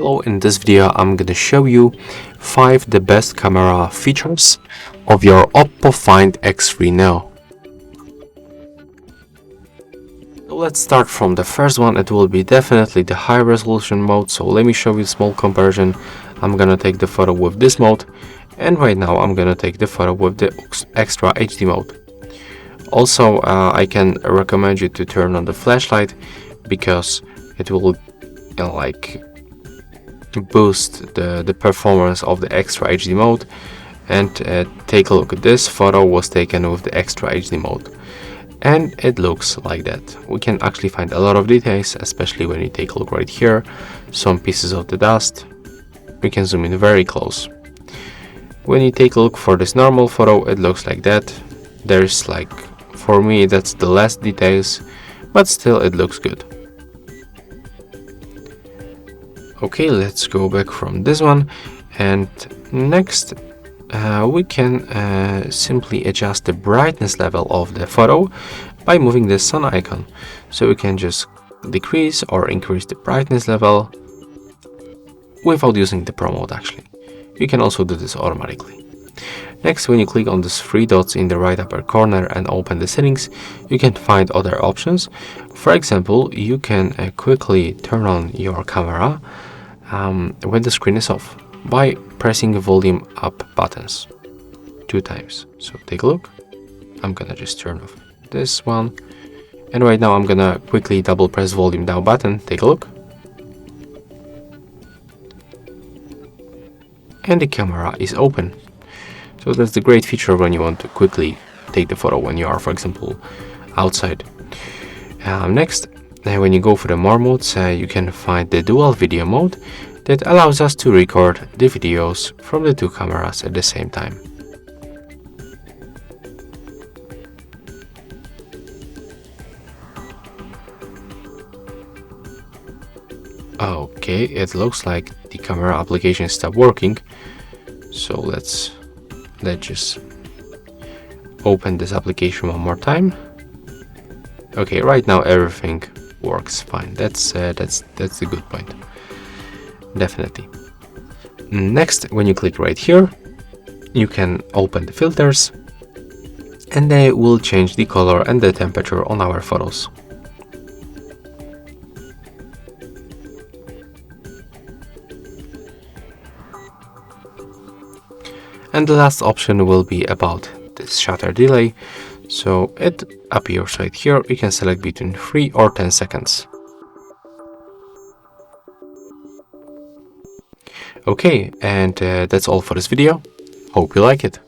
Hello, in this video I'm gonna show you 5 the best camera features of your Oppo Find X3 Neo. So let's start from the first one. It will be definitely the high resolution mode. So let me show you a small comparison. I'm gonna take the photo with this mode, and right now I'm gonna take the photo with the extra HD mode. Also, I can recommend you to turn on the flashlight because it will boost the performance of the extra HD mode. And take a look. This photo was taken with the extra HD mode, and it looks like that. We can actually find a lot of details, especially when you take a look right here, some pieces of the dust. We can zoom in very close. When you take a look for this normal photo, it looks like that. There's for me that's the less details, but still it looks good. Okay, let's go back from this one, and next we can simply adjust the brightness level of the photo by moving the sun icon. So we can just decrease or increase the brightness level without using the Pro mode actually. You can also do this automatically. Next, when you click on these 3 dots in the right upper corner and open the settings, you can find other options. For example, you can quickly turn on your camera when the screen is off by pressing the volume up buttons 2 times. So take a look. I'm gonna just turn off this one, and right now I'm gonna quickly double press volume down button. Take a look, and the camera is open. So that's the great feature when you want to quickly take the photo when you are, for example, outside. Next, when you go for the more modes, you can find the dual video mode that allows us to record the videos from the 2 cameras at the same time. Okay, it looks like the camera application stopped working. So let's just open this application one more time. Okay, right now everything works fine. That's the good point. Definitely. Next, when you click right here, you can open the filters, and they will change the color and the temperature on our photos. And the last option will be about this shutter delay. So it appears right here. You can select between 3 or 10 seconds. Okay, and that's all for this video. Hope you like it.